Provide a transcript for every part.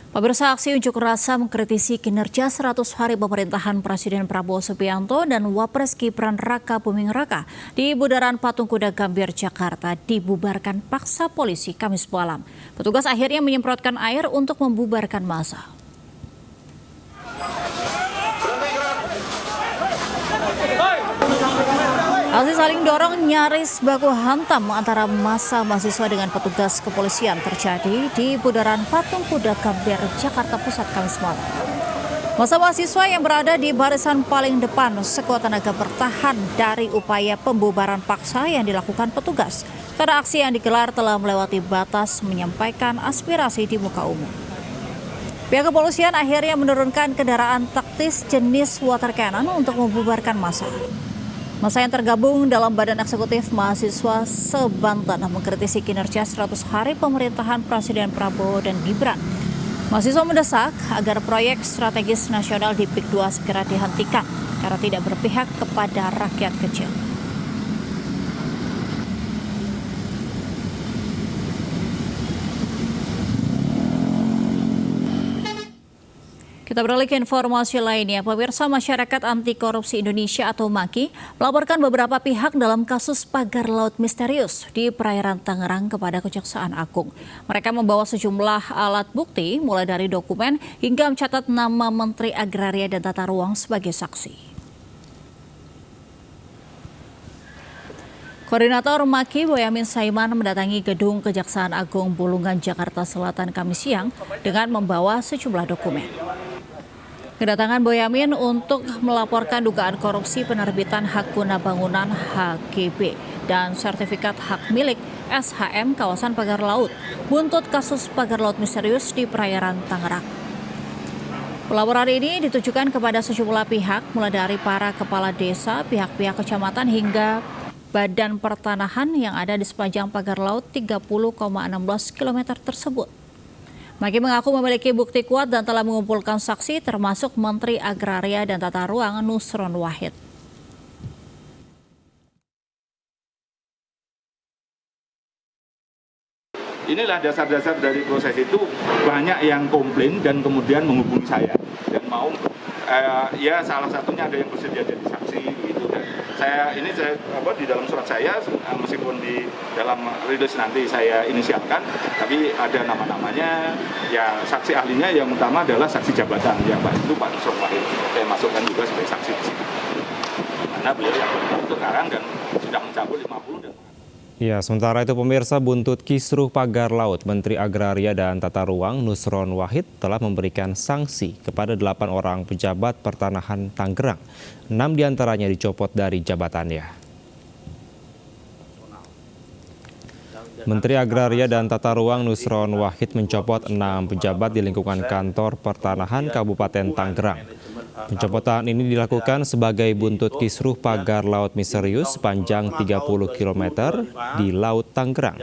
Pemirsa, aksi unjuk rasa mengkritisi kinerja 100 hari pemerintahan Presiden Prabowo Subianto dan Wapres Gibran Raka Buming Raka di Bundaran Patung Kuda Gambir, Jakarta dibubarkan paksa polisi Kamis malam. Petugas akhirnya menyemprotkan air untuk membubarkan massa. Aksi saling dorong nyaris baku hantam antara massa mahasiswa dengan petugas kepolisian terjadi di Bundaran Patung Kuda Gambir, Jakarta Pusat Kamis malam. Massa mahasiswa yang berada di barisan paling depan sekuat tenaga bertahan dari upaya pembubaran paksa yang dilakukan petugas karena aksi yang digelar telah melewati batas menyampaikan aspirasi di muka umum. Pihak kepolisian akhirnya menurunkan kendaraan taktis jenis water cannon untuk membubarkan massa. Massa yang tergabung dalam Badan Eksekutif Mahasiswa se-Banten mengkritisi kinerja 100 hari pemerintahan Presiden Prabowo dan Gibran. Mahasiswa mendesak agar proyek strategis nasional di PIK 2 segera dihentikan karena tidak berpihak kepada rakyat kecil. Kita beralih ke informasi lainnya. Pemirsa, Masyarakat Anti Korupsi Indonesia atau MAKI melaporkan beberapa pihak dalam kasus pagar laut misterius di perairan Tangerang kepada Kejaksaan Agung. Mereka membawa sejumlah alat bukti mulai dari dokumen hingga mencatat nama Menteri Agraria dan Tata Ruang sebagai saksi. Koordinator MAKI Boyamin Saiman mendatangi gedung Kejaksaan Agung Bulungan, Jakarta Selatan Kamis siang dengan membawa sejumlah dokumen. Kedatangan Boyamin untuk melaporkan dugaan korupsi penerbitan hak guna bangunan HGB dan sertifikat hak milik SHM kawasan pagar laut buntut kasus pagar laut misterius di perairan Tangerang. Pelaporan ini ditujukan kepada sejumlah pihak mulai dari para kepala desa, pihak-pihak kecamatan hingga badan pertanahan yang ada di sepanjang pagar laut 30,16 km tersebut. MAKI mengaku memiliki bukti kuat dan telah mengumpulkan saksi termasuk Menteri Agraria dan Tata Ruang Nusron Wahid. Inilah dasar-dasar dari proses itu, banyak yang komplain dan kemudian menghubungi saya dan mau ya salah satunya ada yang bersedia jadi saksi gitu. Dan saya di dalam surat saya meskipun di dalam rilis nanti saya inisialkan, tapi ada nama-namanya, ya saksi ahlinya yang utama adalah saksi jabatan ya Pak, itu Pak Nusron Wahid. Saya masukkan juga sebagai saksi di sini. Karena beliau yang sekarang dan sudah mencabut 50 dan ya, sementara itu pemirsa, buntut kisruh pagar laut, Menteri Agraria dan Tata Ruang Nusron Wahid telah memberikan sanksi kepada 8 orang pejabat pertanahan Tangerang. 6 diantaranya dicopot dari jabatannya. Menteri Agraria dan Tata Ruang Nusron Wahid mencopot 6 pejabat di lingkungan kantor pertanahan Kabupaten Tangerang. Pencopotan ini dilakukan sebagai buntut kisruh pagar laut misterius sepanjang 30 km di Laut Tangerang.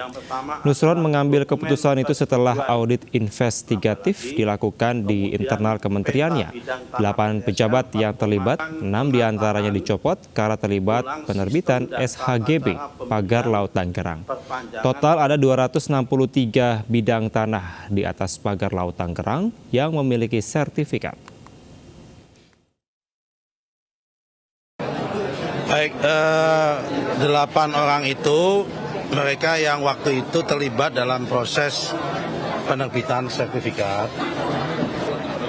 Nusron mengambil keputusan itu setelah audit investigatif dilakukan di internal kementeriannya. 8 pejabat yang terlibat, 6 diantaranya dicopot karena terlibat penerbitan SHGB pagar laut Tangerang. Total ada 263 bidang tanah di atas pagar laut Tangerang yang memiliki sertifikat. Baik, 8 orang itu mereka yang waktu itu terlibat dalam proses penerbitan sertifikat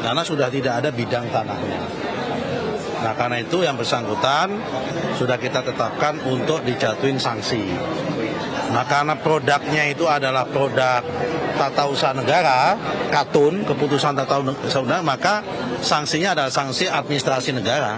karena sudah tidak ada bidang tanahnya. Nah, karena itu yang bersangkutan sudah kita tetapkan untuk dijatuhin sanksi. Nah, karena produknya itu adalah produk tata usaha negara, KATUN, keputusan tata usaha negara, maka sanksinya adalah sanksi administrasi negara.